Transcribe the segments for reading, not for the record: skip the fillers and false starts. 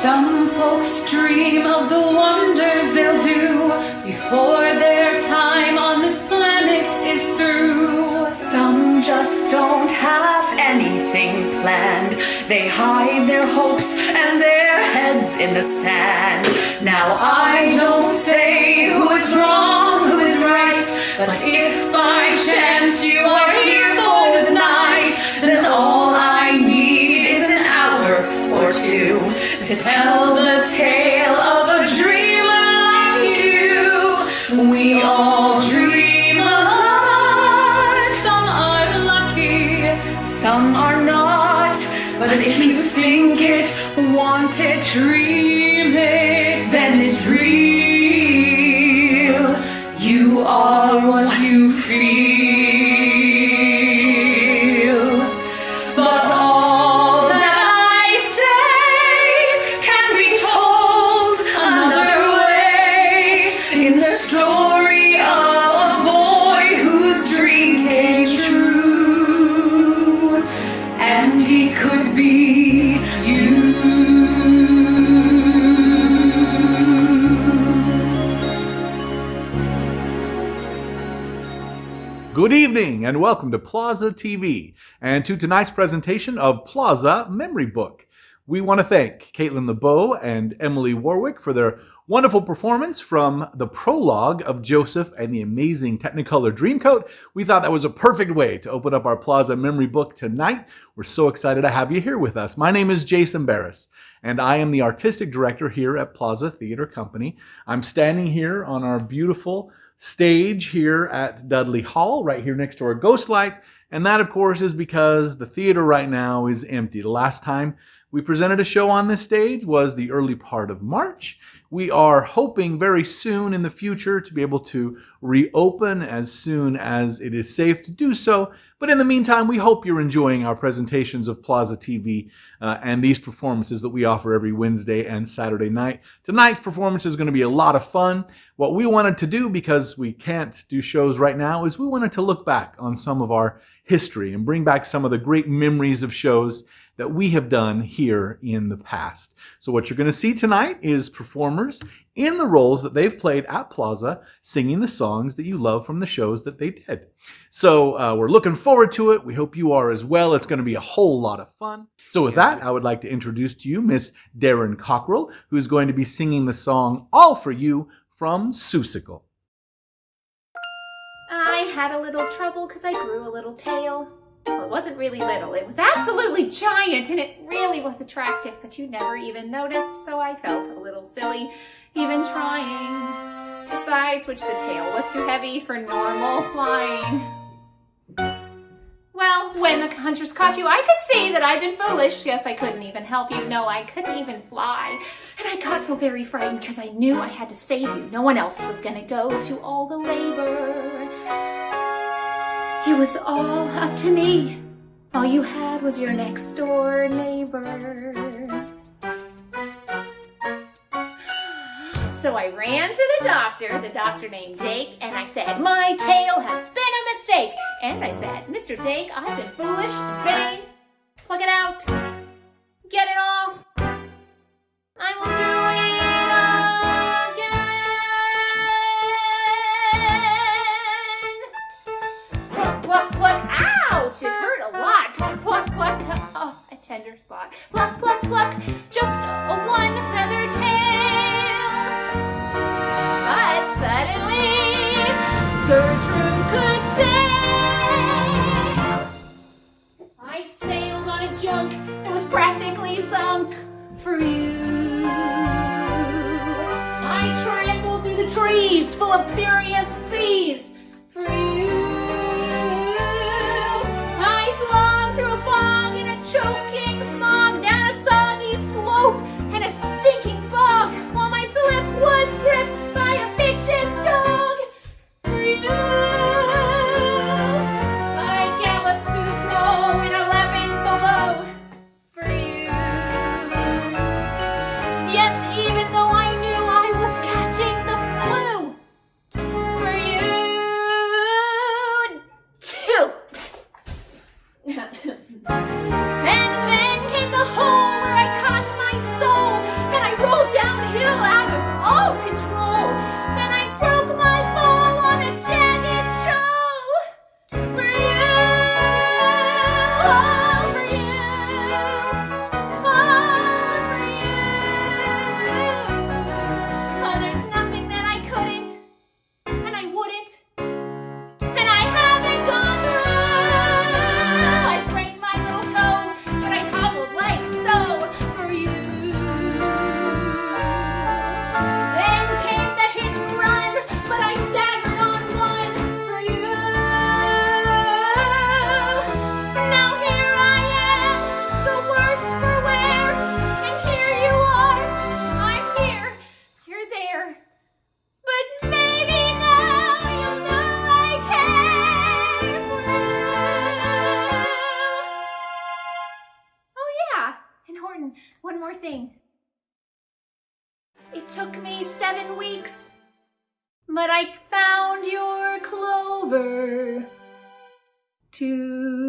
Some folks dream of the wonders they'll do before their time on this planet is through. Some just don't have anything planned. They hide their hopes and their heads in the sand. Now I don't say who is wrong, who is right, but if by chance you are here for the night, then all I need is an hour or two to tell the tale of a dreamer like you. We all dream a lot. Some are lucky, some are not. But if you think it, want it, dream it, then it's real. You are what you feel. But all that I say can be told another way, in the story of a boy whose dream came true, and he could be you. Good evening and welcome to PlazaTV and to tonight's presentation of Plaza Memory Book. We want to thank Caitlin LeBeau and Emily Warwick for their wonderful performance from the prologue of Joseph and the Amazing Technicolor Dreamcoat. We thought that was a perfect way to open up our Plaza Memory Book tonight. We're so excited to have you here with us. My name is Jason Barris, and I am the artistic director here at Plaza Theater Company. I'm standing here on our beautiful stage here at Dudley Hall, right here next to our ghost light. And that, of course, is because the theater right now is empty. The last time we presented a show on this stage was the early part of March. We are hoping very soon in the future to be able to reopen as soon as it is safe to do so. But in the meantime, we hope you're enjoying our presentations of Plaza TV and these performances that we offer every Wednesday and Saturday night. Tonight's performance is going to be a lot of fun. What we wanted to do, because we can't do shows right now, is we wanted to look back on some of our history and bring back some of the great memories of shows that we have done here in the past. So what you're going to see tonight is performers in the roles that they've played at Plaza, singing the songs that you love from the shows that they did. So we're looking forward to it. We hope you are as well. It's going to be a whole lot of fun. So with that, I would like to introduce to you Miss Darren Cockrell, who is going to be singing the song All For You from Seussical. I had a little trouble because I grew a little tail. Well, it wasn't really little, it was absolutely giant, and it really was attractive, but you never even noticed, so I felt a little silly even trying. Besides which, the tail was too heavy for normal flying. Well, when the hunters caught you, I could see that I'd been foolish. Yes, I couldn't even help you. No, I couldn't even fly. And I got so very frightened because I knew I had to save you. No one else was going to go to all the labor. It was all up to me. All you had was your next door neighbor. So I ran to the doctor named Dake, and I said, my tail has been a mistake. And I said, Mr. Dake, I've been foolish and vain. Pluck it out. Get it off. I will do it again. Pluck, pluck, pluck. Ouch! It hurt a lot. Pluck, pluck, pluck. Oh, a tender spot. Pluck, pluck, pluck. Just a one feather tail. But suddenly, Gertrude could sail. I sailed on a junk that was practically sunk for you. I trampled through the trees full of furious bees for you. I slogged through a bog in a choking smog, down a soggy slope and a stinking bog, while my slip was gripped by a vicious dog. For you, I galloped through the snow in a laughing billow. For you, yes, even though I knew I was catching the flu. For you, too. And then came the hole where I caught my soul, and Horton, one more thing. It took me 7 weeks, but I found your clover too.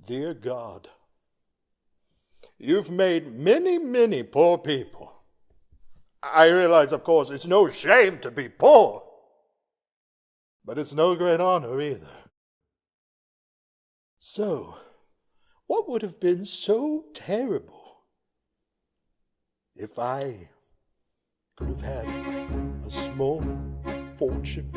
Dear God, you've made many, many poor people. I realize, of course, it's no shame to be poor, but it's no great honor either. So, what would have been so terrible if I could have had a small fortune?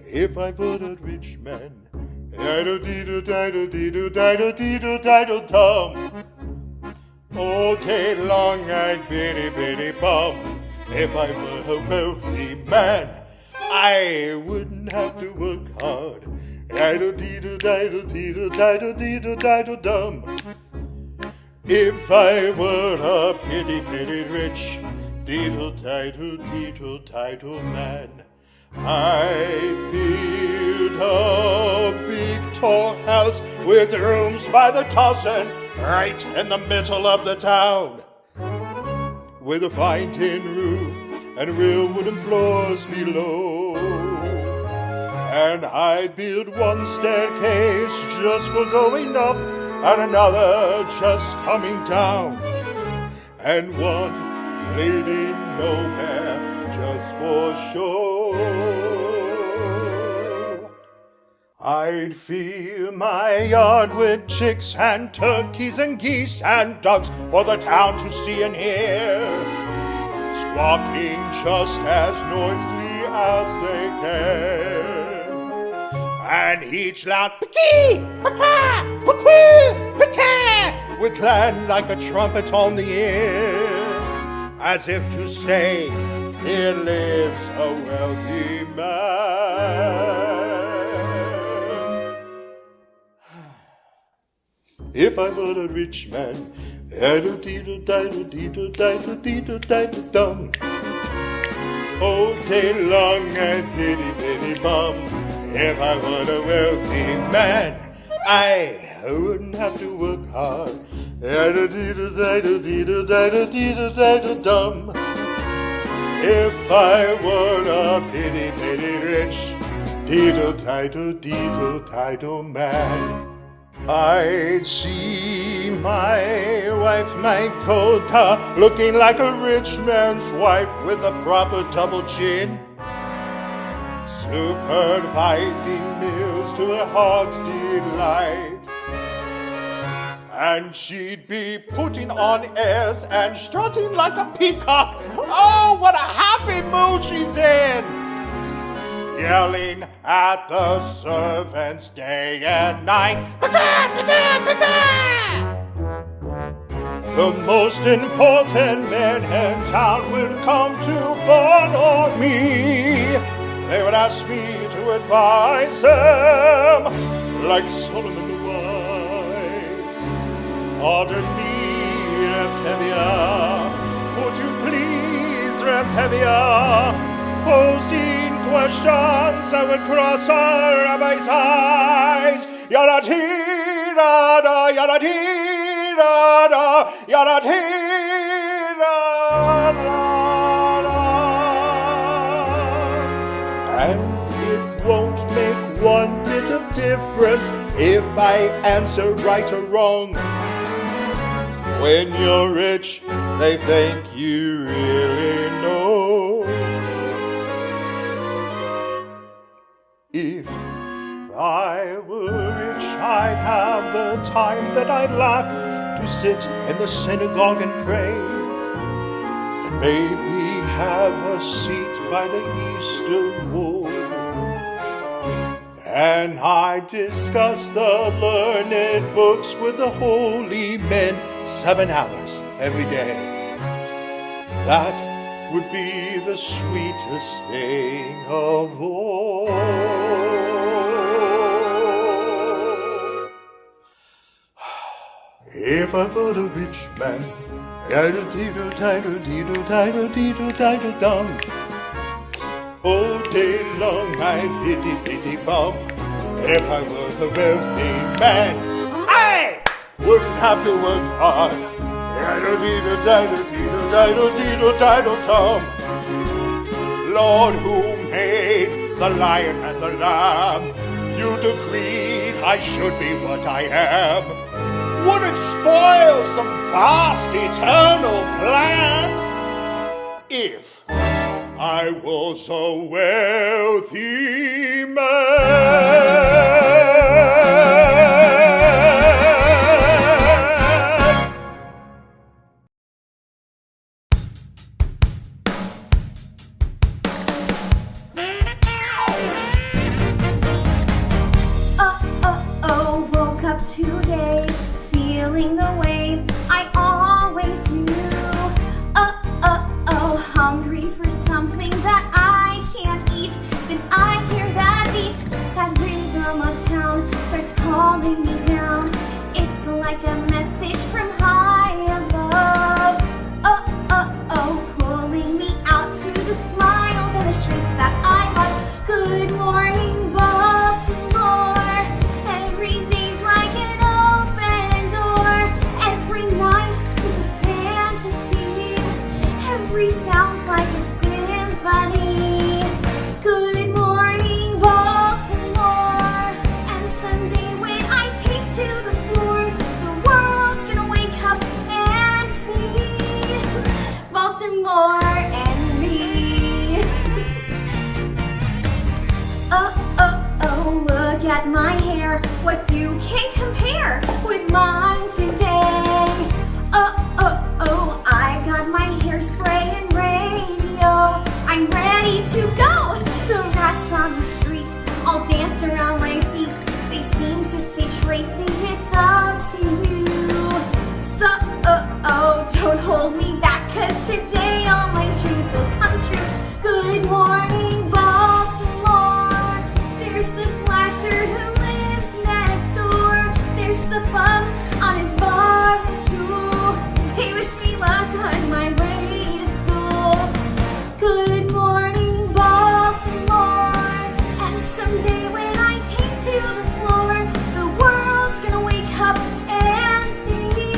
If I were a rich man, diddle-diddle-diddle-diddle-diddle-diddle-dum. All day long I'd bitty bum. If I were a wealthy man, I wouldn't have to work hard. Diddle-diddle-diddle-diddle-diddle-diddle-diddle-dum. If I were a pity rich, diddle-diddle-diddle-diddle man, I'd build a big tall house with rooms by the dozen right in the middle of the town, with a fine tin roof and real wooden floors below. And I'd build one staircase just for going up and another just coming down, and one leading nowhere just for show. I'd fill my yard with chicks and turkeys and geese and ducks for the town to see and hear, squawking just as noisily as they can. And each loud peekee, paka, paka, paka would land like a trumpet on the air, as if to say, here lives a wealthy man. If I were a rich man, diddle-diddle-diddle-diddle-diddle-diddle-diddle-dum. All day long and bitty bum. If I were a wealthy man, I wouldn't have to work hard. Diddle-diddle-diddle-diddle-diddle-diddle-diddle-dum. If I were a pity rich, diddle-diddle-diddle-diddle man, I'd see my wife, my Kota, looking like a rich man's wife with a proper double chin, supervising meals to her heart's delight. And she'd be putting on airs and strutting like a peacock. Oh, what a happy mood she's in! Yelling at the servants day and night. The most important men in town would come to fawn on me. They would ask me to advise them, like Solomon the Wise. Pardon me, Repevia, would you please, Repevia, posing questions that would cross our rabbi's eyes. Yada-dee-da-da, yada-dee-da-da, yada-dee-da-da. And it won't make one bit of difference if I answer right or wrong. When you're rich, they think you really know. If I were rich, I'd have the time that I'd lack to sit in the synagogue and pray, and maybe have a seat by the Eastern Wall. And I'd discuss the learned books with the holy men 7 hours every day. That would be the sweetest thing of all. If I were a rich man, diddle-diddle-diddle-diddle-diddle-diddle-diddle-dum. All day long I pity-pity-bum. If I was a wealthy man, I wouldn't have to work hard. Diddle-diddle-diddle-diddle-diddle-diddle-diddle-dum. Lord, who made the lion and the lamb, you decreed I should be what I am. Would it spoil some vast eternal plan if I was a wealthy man? Woke up today, feeling the way I always do. Hungry for something that I can't eat. Then I hear that beat, that rhythm of town starts calling me down. It's like a message from high above. Pulling me out to the smiles and the streets that I love. Good morning, Baltimore. Every day's like an open door. Every night is a fantasy. Every sound's like a symphony. Good morning, Baltimore. And someday when I take to the floor, the world's gonna wake up and see Baltimore and me. Look at my hair. What can compare with mine today? I got my hairspray and radio. I'm ready to go. The rats on the street all dance around my feet. They seem to say, Tracy, it's up to you. So, don't hold me back, 'cause today all my dreams will come true. Good morning, Baltimore. There's the flasher who lives next door. There's the bum on his bar stool. They wish me luck on my way to school. Good morning, Baltimore. And someday when I take to the floor, the world's gonna wake up and see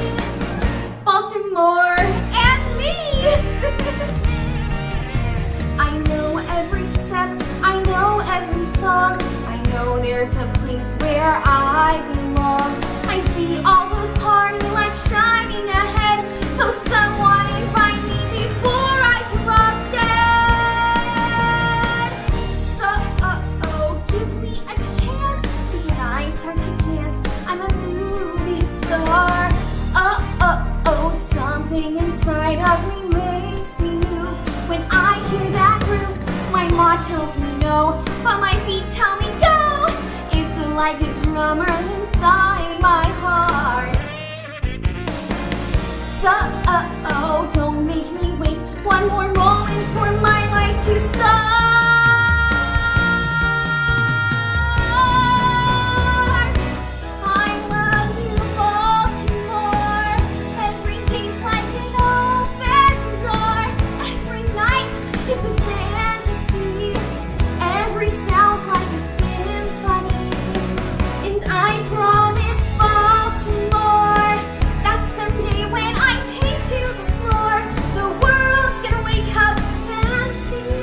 Baltimore and me. I know every step, I know every song. I know there's a place where I belong. I see all those party lights shining ahead. So someone invite me before I drop dead. So, give me a chance, 'cause when I start to dance, I'm a movie star. Something inside of me makes me move. When I hear that groove, my ma tells me no, but my feet tell me go. It's like a drummer inside my heart. So, don't make me wait one more moment for my life to start. I love you, Baltimore. Every day's like an open door. Every night is a fantasy. Every sound's like a symphony. And I promise, Baltimore, that someday when I take to the floor, the world's gonna wake up and see.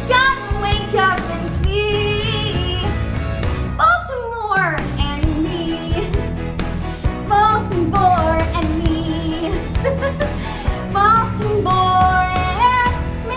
Gotta wake up and see Baltimore and me. Baltimore and me. Baltimore and me.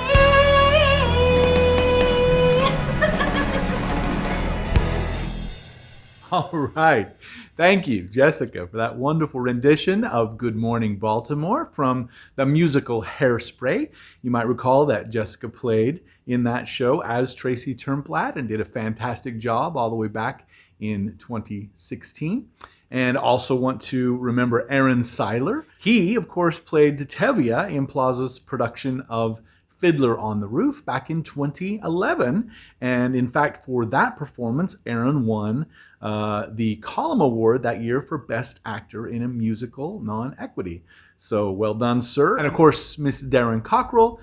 All right. Thank you, Jessica, for that wonderful rendition of Good Morning Baltimore from the musical Hairspray. You might recall that Jessica played in that show as Tracy Turnblad and did a fantastic job all the way back in 2016. And also want to remember Aaron Seiler. He, of course, played Tevye in Plaza's production of Fiddler on the Roof back in 2011. And in fact, for that performance, Aaron won the Column Award that year for Best Actor in a Musical Non-Equity. So well done, sir. And of course, Miss Darren Cockrell,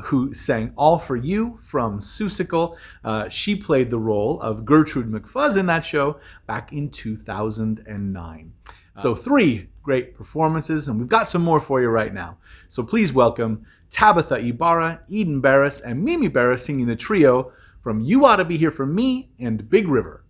who sang All For You from Seussical. She played the role of Gertrude McFuzz in that show back in 2009. So 3 great performances, and we've got some more for you right now. So please welcome Tabitha Ibarra, Eden Barris, and Mimi Barris singing the trio from You Ought to Be Here For Me and Big River.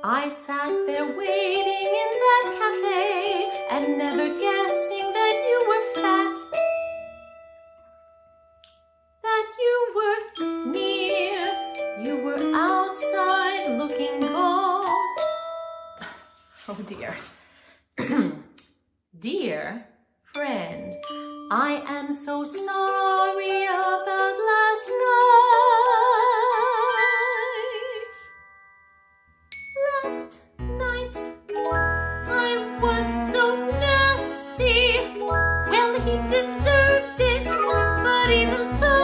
I sat there waiting in that cafe and never guessing that you were fat, that you were near, you were outside looking gold. Oh dear. Dear friend, I am so sorry about last night. Last night I was so nasty. Well, he deserved it, but even so,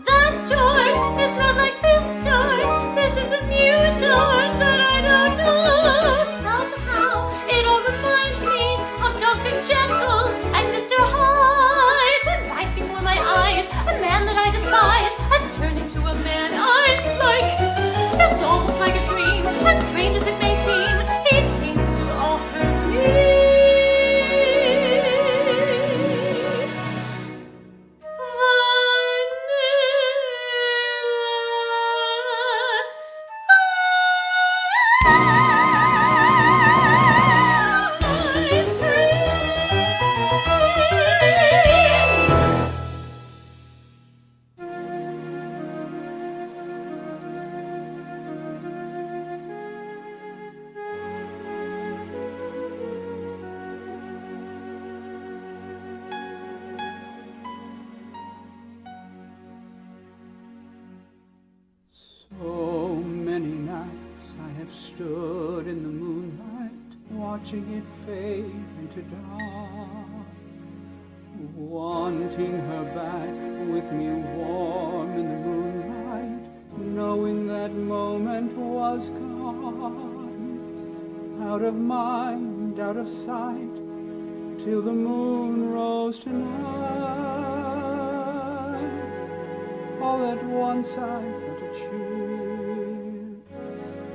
that George is not like this George. This is a new George that I don't know. Somehow it all reminds me of Dr. Jekyll and Mr. Hyde. When right before my eyes, a man that I despise has turned into a man I like. It's almost like a dream, and strange as it may seem, he came to offer me watching it fade into dark, wanting her back with me warm in the moonlight, knowing that moment was gone, out of mind, out of sight, till the moon rose tonight. All at once I felt a chill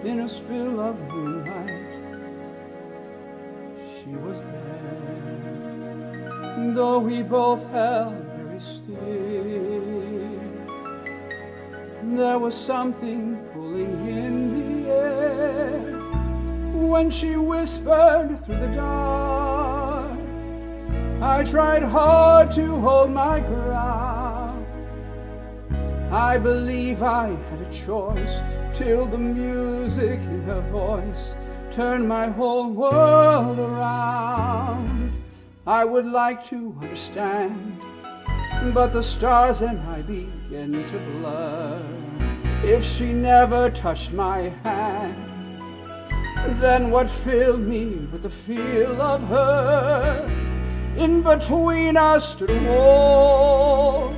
in a spill of moonlight. She was there, though we both held very still. There was something pulling in the air when she whispered through the dark. I tried hard to hold my ground. I believe I had a choice, till the music in her voice turned my whole world around. I would like to understand, but the stars and I begin to blur. If she never touched my hand, then what filled me with the feel of her? In between us stood a wall.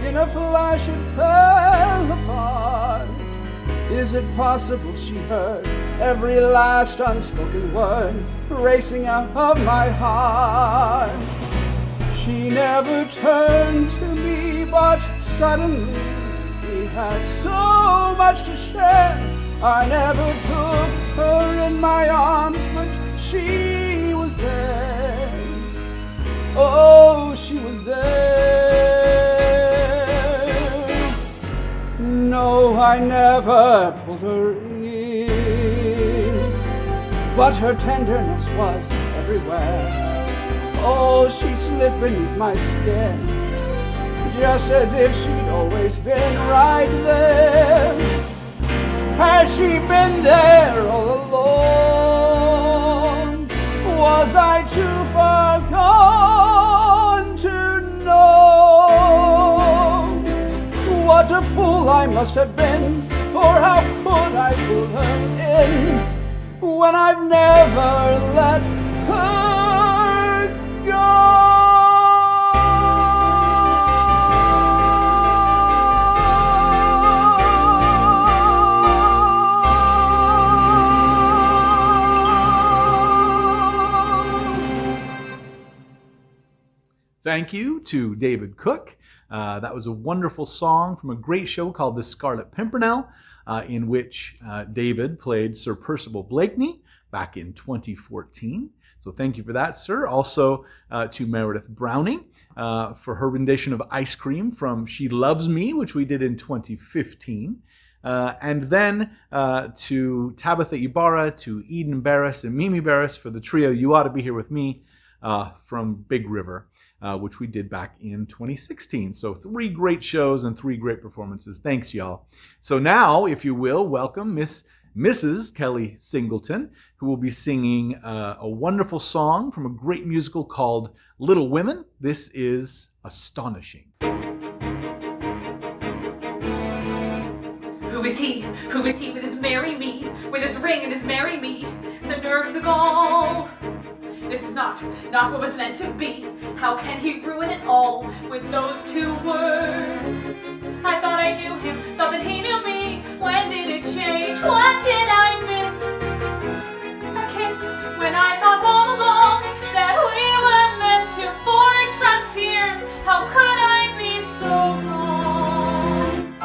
In a flash it fell apart. Is it possible she heard every last unspoken word racing out of my heart? She never turned to me, but suddenly we had so much to share. I never took her in my arms, but she was there. Oh, she was there. No, I never pulled her in, but her tenderness was everywhere. Oh, she'd slip beneath my skin, just as if she'd always been right there. Has she been there all along? Was I too far gone to know? What a fool I must have been, for how could I pull her in when I've never let her go? Thank you to David Cook. That was a wonderful song from a great show called The Scarlet Pimpernel, in which David played Sir Percival Blakeney back in 2014. So thank you for that, sir. Also to Meredith Browning for her rendition of Ice Cream from She Loves Me, which we did in 2015. And then to Tabitha Ibarra, to Eden Barris, and Mimi Barris for the trio You Ought to Be Here With Me from Big River, which we did back in 2016. So 3 great shows and 3 great performances. Thanks, y'all. So now, if you will, welcome Mrs. Kelly Singleton, who will be singing a wonderful song from a great musical called Little Women. This is Astonishing. Who is he? Who is he with his marry me? With his ring and his marry me? The nerve, the gall. This is not what was meant to be. How can he ruin it all with those 2 words? I thought I knew him, thought that he knew me. When did it change? What did I miss? A kiss when I thought all along that we were meant to forge frontiers. How could I be so wrong?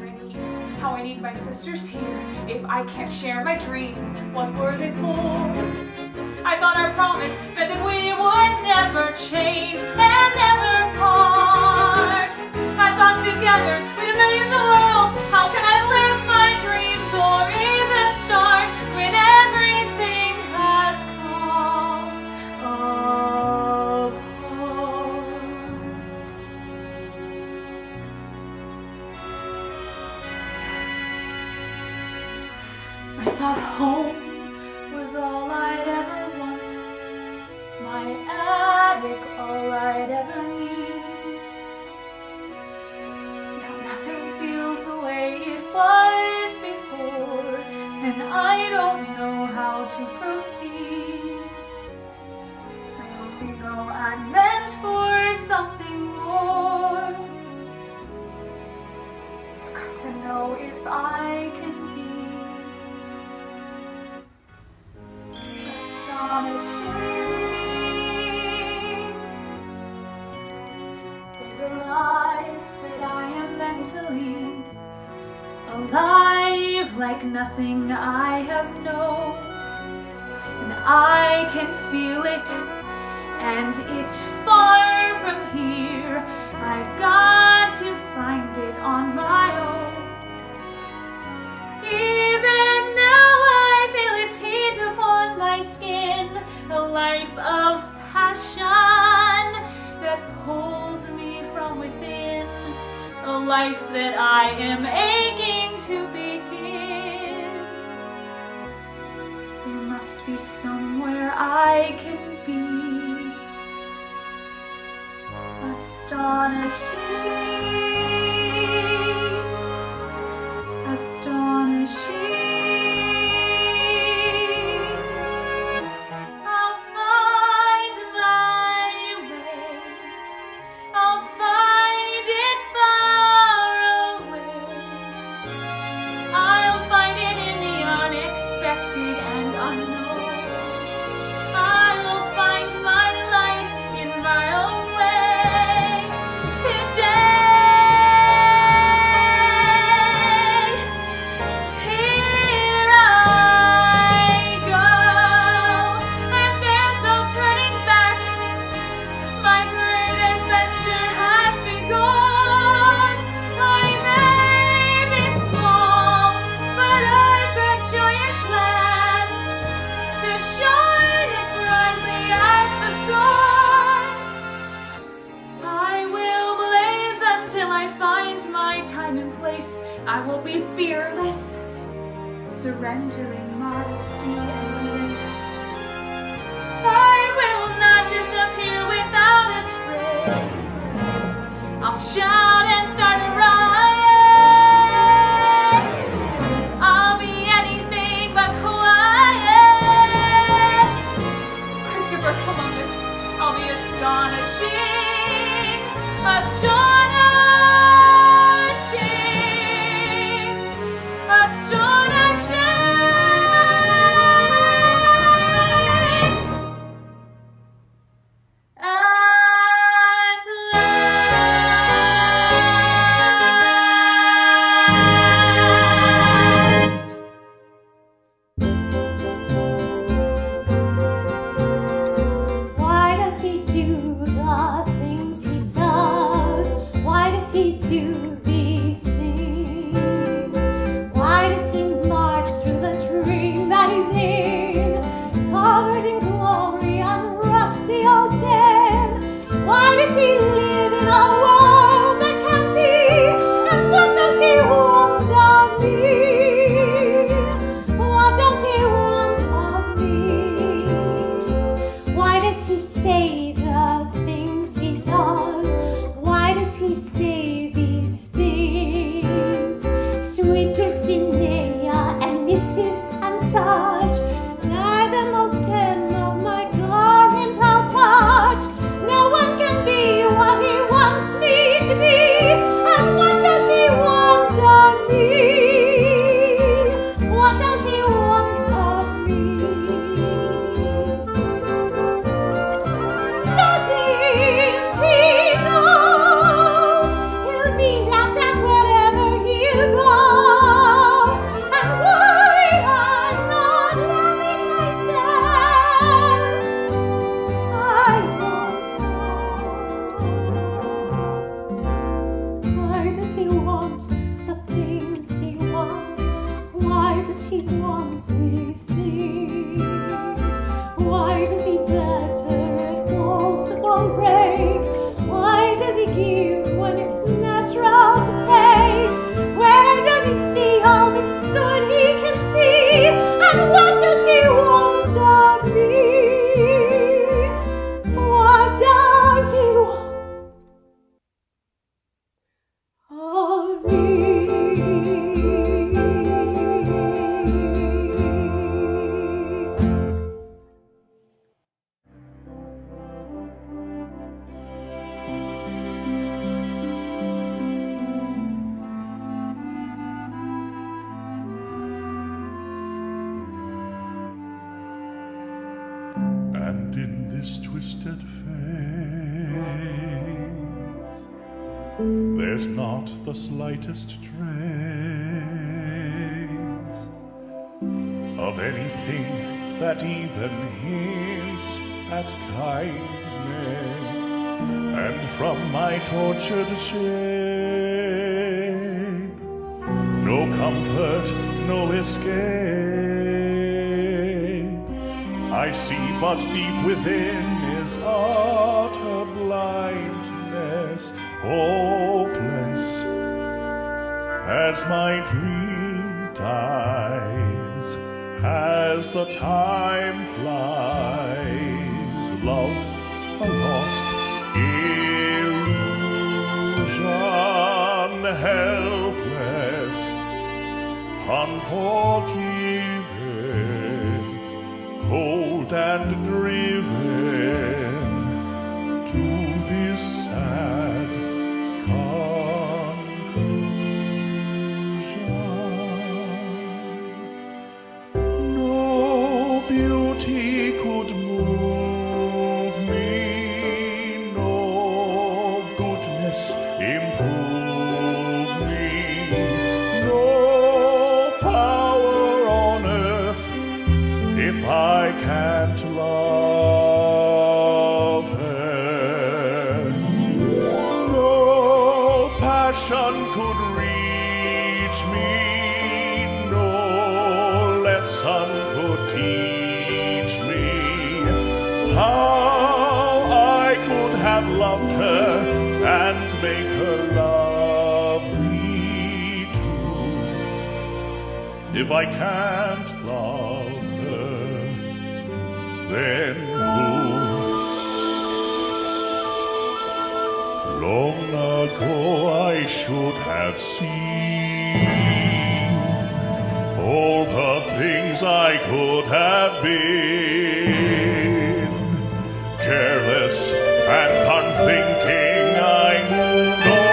And how I need my sisters here. If I can't share my dreams, what were they for? I thought our promise meant that we would never change and never part. I thought together we'd amaze the world. How can I live my dreams or even start when everything has come apart? I thought home was all I'd ever want, my attic all I'd ever need. Now nothing feels the way it was before, and I don't know how how to proceed. I only know I'm meant for something more. I've got to know if I can be astonishing. There's a life that I am meant to lead, a life like nothing I have known, and I can feel it, and it's far from here. I've got to find it on my own. Even now I feel its heat upon my skin, a life of passion that pulls me from within, a life that I am aching to begin. There must be somewhere I can be astonishing, astonishing. I'll find my way, I'll find it far away, I'll find it in the unexpected and unknown. I'll find my life in my own way today. Here I go, and there's no turning back. My great adventure has begun. I may be small, but I've got giant plans to shine as brightly as the sun. I will blaze until I find my time and place. I will be fearless, surrendering modesty and grace. I will not disappear without a trace. I'll shout and start a riot. I'll be anything but quiet. Christopher Columbus, I'll be astonishing, astonishing, astonishing. At last. Why does he do the things he does? twisted face. There's not the slightest trace of anything that even hints at kindness, and from my tortured shape, no comfort, no escape. I see, but deep within is utter blindness, hopeless as my dream dies, as the time flies. Love, a lost illusion, helpless, unforgiven, cold and driven to this sad conclusion. No beauty could move me, no goodness improve me, no power on earth if I can't love her. No passion could reach me, no lesson could teach me how I could have loved her and make her love me too. If I can't love her, then who? Long ago I should have seen all the things I could have been. Careless and unthinking, I moved onward.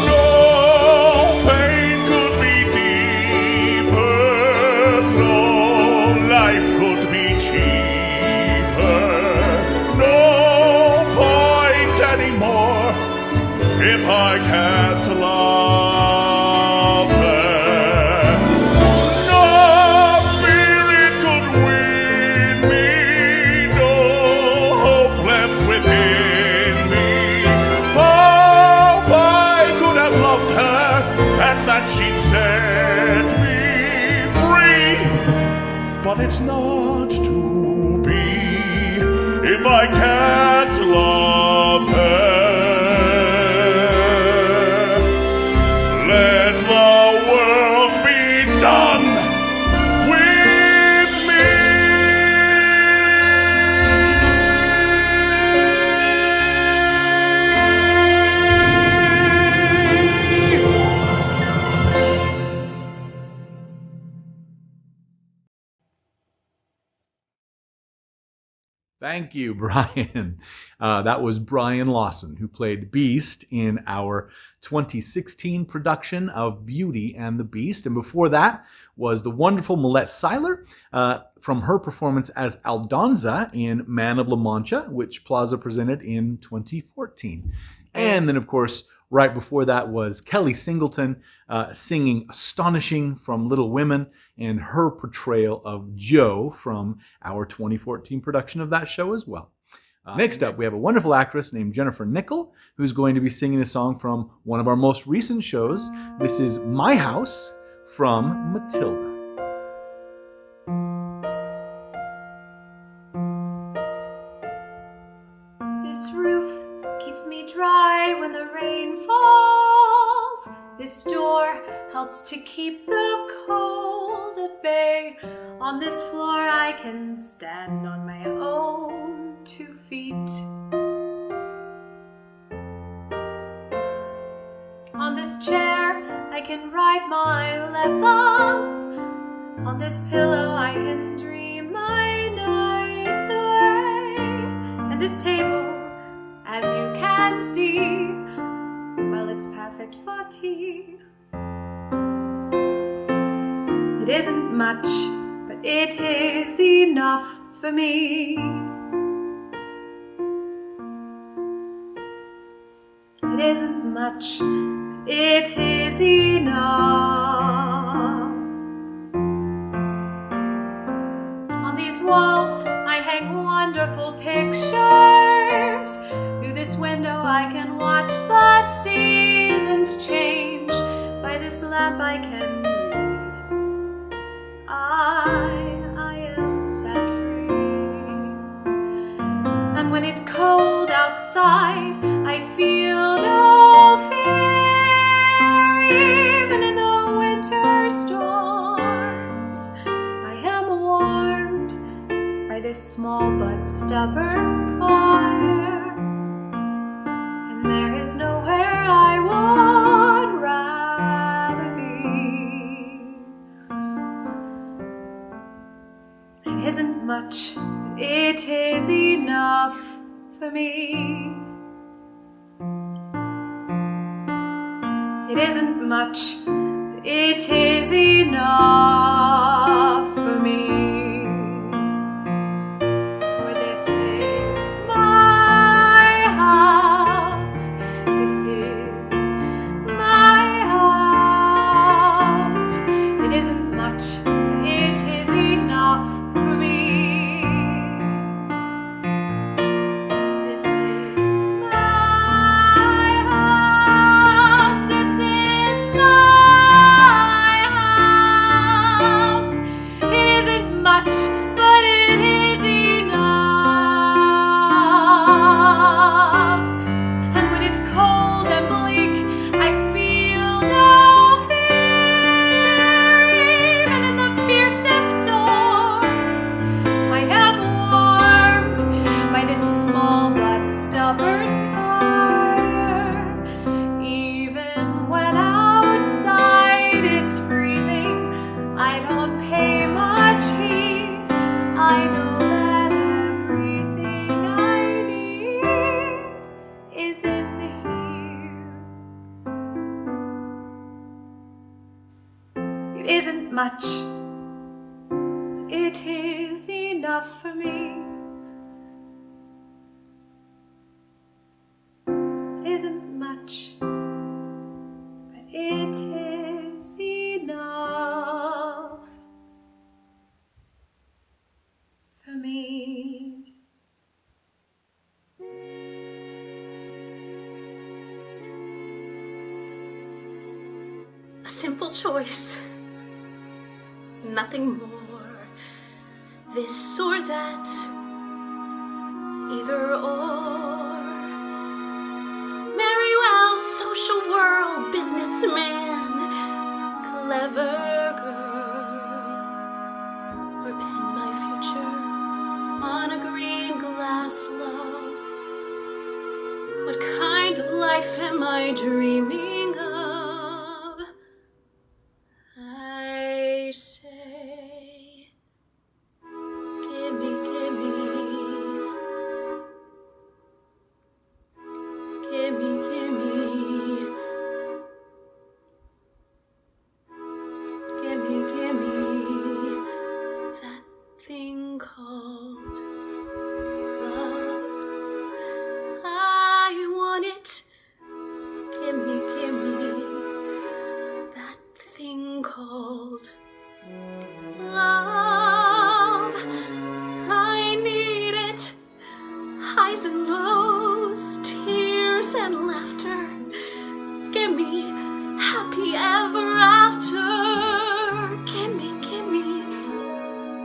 No pain could be deeper, no life could be cheaper, no point anymore if I can't love her. No spirit could win me, no hope left within me. Hope I could have loved her and that she'd set me free. But it's not to be if I can't love her. Let the world be done with me. Thank you, Brian. That was Brian Lawson, who played Beast in our 2016 production of Beauty and the Beast. And before that was the wonderful Millette Seiler from her performance as Aldonza in Man of La Mancha, which Plaza presented in 2014. And then, of course, right before that was Kelly Singleton singing Astonishing from Little Women and her portrayal of Jo from our 2014 production of that show as well. Next up, we have a wonderful actress named Jennifer Nickel, who's going to be singing a song from one of our most recent shows. This is My House from Matilda. This roof keeps me dry when the rain falls. This door helps to keep the cold at bay. On this floor I can stand on my own 2 feet. On this chair I I can write my lessons. On this pillow I can dream my nights away. And this table, as you can see, well, it's perfect for tea. It isn't much, but it is enough for me. It isn't much, but it is enough. On these walls I hang wonderful pictures. Through this window I can watch the seasons change. By this lamp I can read. I am set free. And when it's cold outside, I feel no fear. Even in the winter storms, I am warmed by this small but stubborn fire. And there is nowhere I would rather be. It isn't much, but it is enough for me. It isn't much, but it is enough for me. For this is my house. This is my house. It isn't much, but it is enough for me. This is my house. This is my house. It isn't much, but it is enough. And when it's cold and bleak, I feel no fear. Even in the fiercest storms, I am warmed by this small but stubborn fire. Even when outside it's freezing, I don't pay much heed. I know that everything I need is in here. It isn't much, but it is enough for me. It isn't much, but it is enough for me. A simple choice, nothing more, this or that, either or. Marry well, social world, businessman, clever girl, or pin my future on a green glass love. What kind of life am I dreaming of? I say, gimme, gimme, gimme, gimme, gimme, gimme that thing called love. I want it. Gimme, gimme that thing called love. I need it. Highs and lows, tears and laughter. Gimme happy ever after. Gimme, gimme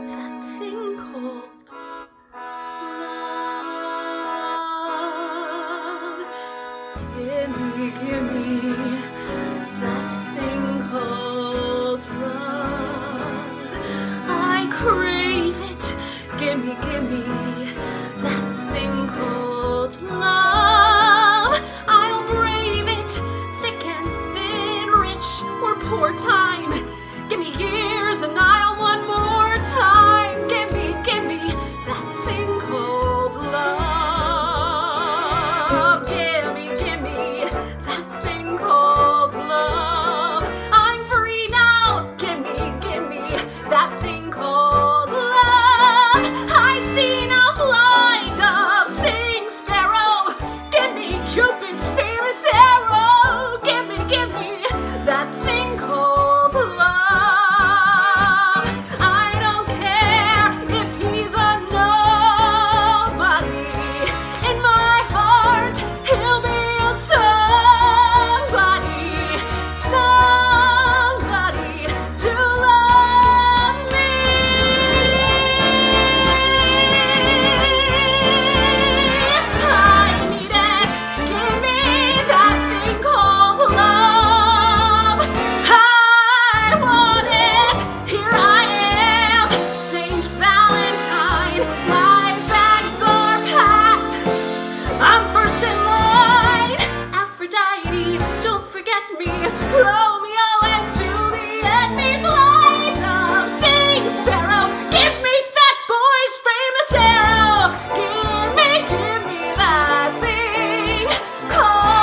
that thing called love. Gimme, gimme that thing called love. Romeo and Juliet me fly dove, sing sparrow, give me fat boy's famous arrow, give me that thing called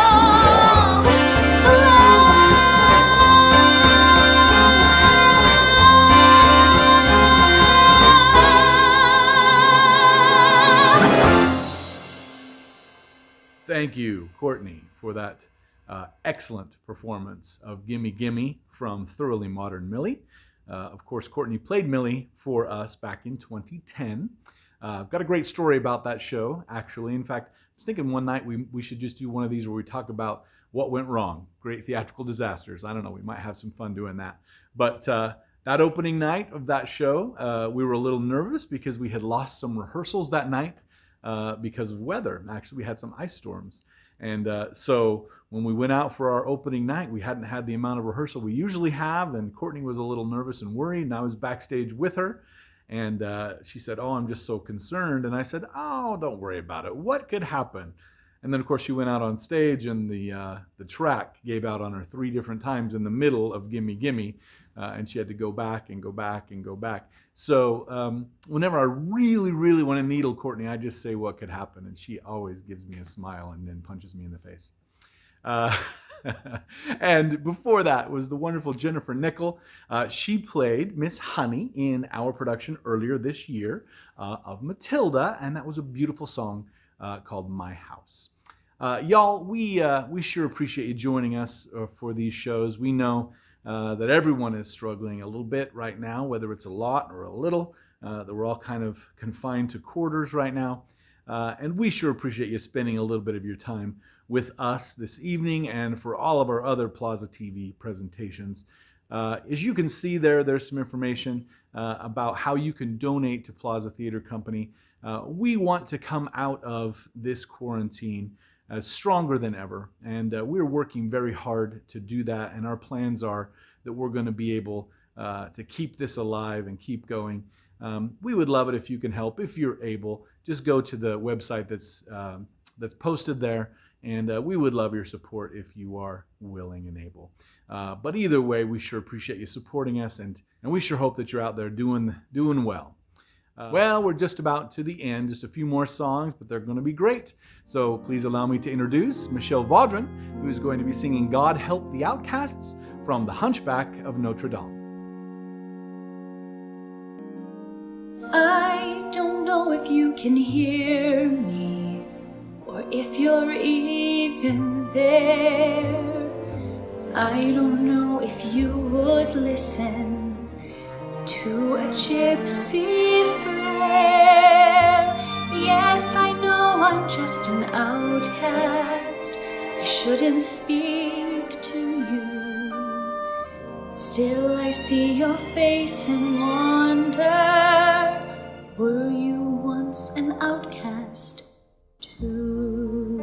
Thank you, Courtney, for that excellent performance of Gimme Gimme from Thoroughly Modern Millie. Of course, Courtney played Millie for us back in 2010. I've got a great story about that show, actually. In fact, I was thinking one night we should just do one of these where we talk about what went wrong, great theatrical disasters. I don't know, we might have some fun doing that. But that opening night of that show, we were a little nervous because we had lost some rehearsals that night because of weather. Actually, we had some ice storms. And so when we went out for our opening night, we hadn't had the amount of rehearsal we usually have, and Courtney was a little nervous and worried, and I was backstage with her. And she said, "Oh, I'm just so concerned." And I said, "Oh, don't worry about it. What could happen?" And then, of course, she went out on stage, and the track gave out on her 3 different times in the middle of Gimme Gimme, and she had to go back and go back and go back. So whenever I really, really want to needle Courtney, I just say what could happen, and she always gives me a smile and then punches me in the face. And before that was the wonderful Jennifer Nickel. She played Miss Honey in our production earlier this year of Matilda, and that was a beautiful song called My House. Y'all, we sure appreciate you joining us for these shows. We know that everyone is struggling a little bit right now, whether it's a lot or a little, that we're all kind of confined to quarters right now. And we sure appreciate you spending a little bit of your time with us this evening and for all of our other Plaza TV presentations. As you can see there's some information about how you can donate to Plaza Theater Company. We want to come out of this quarantine stronger than ever, and we're working very hard to do that, and our plans are that we're going to be able to keep this alive and keep going. We would love it if you can help. If you're able, just go to the website that's posted there, and we would love your support if you are willing and able. But either way, we sure appreciate you supporting us, and we sure hope that you're out there doing well. Well, we're just about to the end. Just a few more songs, but they're going to be great. So please allow me to introduce Michelle Vaudrin, who is going to be singing God Help the Outcasts from The Hunchback of Notre Dame. I don't know if you can hear me, or if you're even there. I don't know if you would listen to a gypsy's prayer. Yes, I know I'm just an outcast. I shouldn't speak to you. Still I see your face and wonder, were you once an outcast too?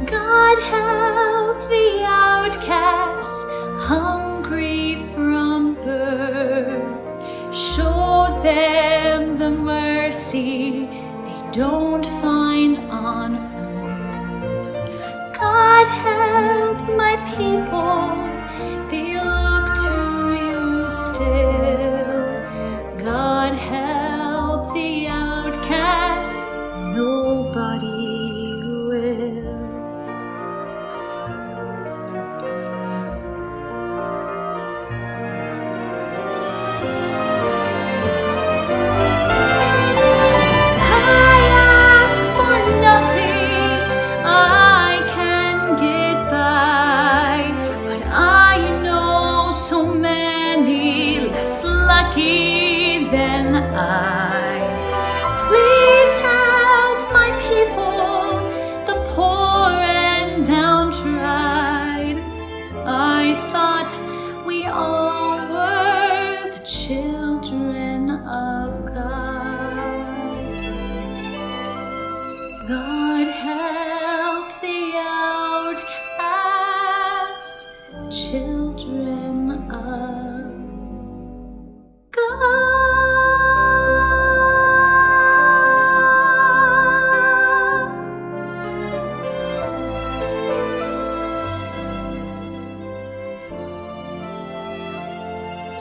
God help the outcasts, hungry from birth. Show them the mercy they don't find on earth. God help my people, they look to you still. God help the outcasts, nobody will.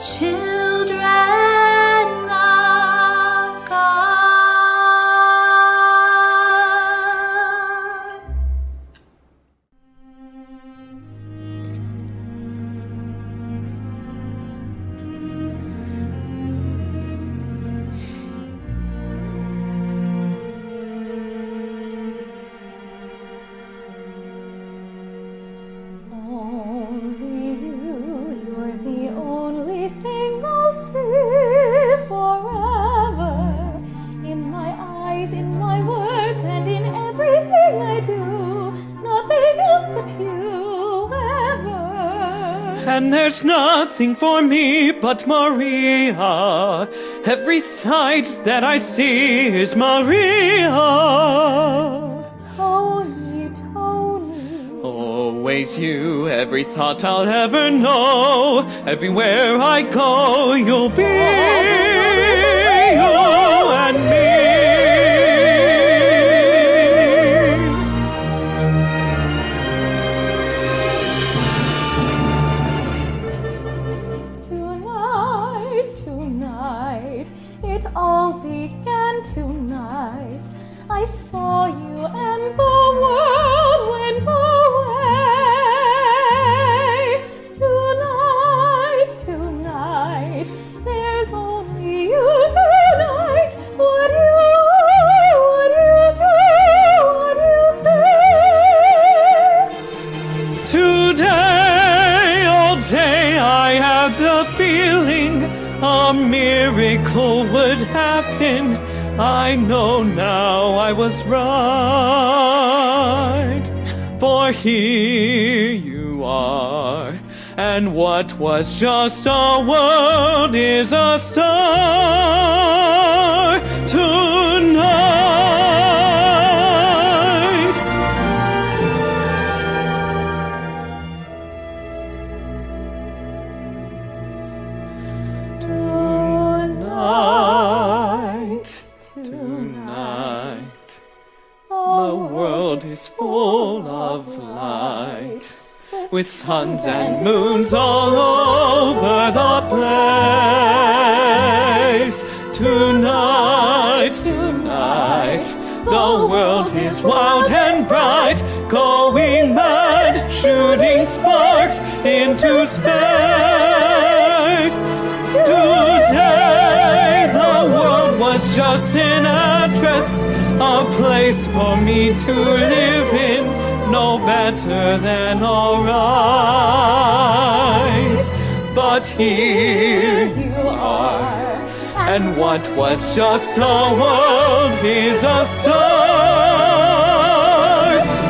children of God. And there's nothing for me but Maria. Every sight that I see is Maria. Tony, Tony. Always you, every thought I'll ever know. Everywhere I go, you'll be you and me. It all began tonight. I saw you and the world went away. Tonight, there's only you tonight. What you do, what you say. Today, all day, I had the feeling a miracle would happen. I know now I was right. For here you are, and what was just a world is a star tonight. Tonight, the world is full of light, with suns and moons all over the place. Tonight, the world is wild and bright, going mad, shooting sparks into space. Today, the world was just an address, a place for me to live in, no better than alright. But here you are, and what was just a world is a star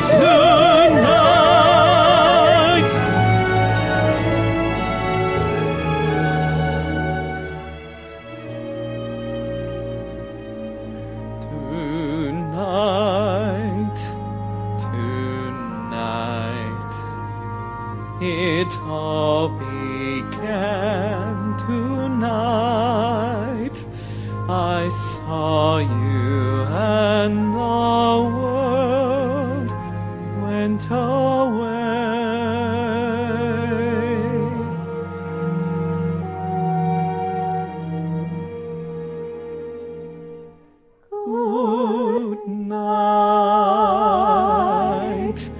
tonight. Tonight, it all began tonight. I saw you and the world went away. Good night.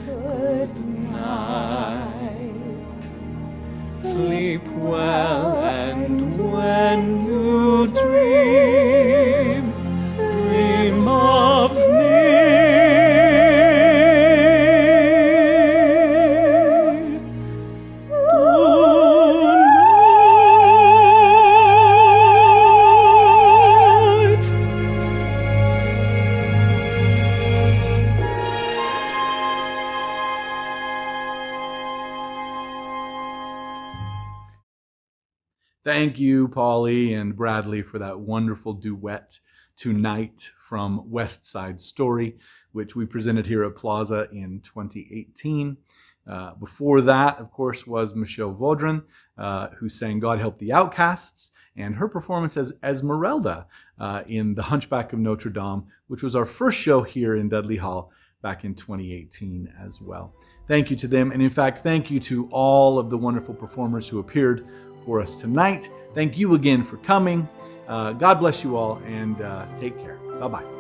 Good night. Sleep well, and when you dream, dream of me. Tonight. Thank you, Polly and Bradley, for that wonderful duet tonight from West Side Story, which we presented here at Plaza in 2018. Before that, of course, was Michelle Vaudrin, who sang God Help the Outcasts, and her performance as Esmeralda in The Hunchback of Notre Dame, which was our first show here in Dudley Hall back in 2018 as well. Thank you to them, and in fact, thank you to all of the wonderful performers who appeared for us tonight. Thank you again for coming. God bless you all, and take care. Bye-bye.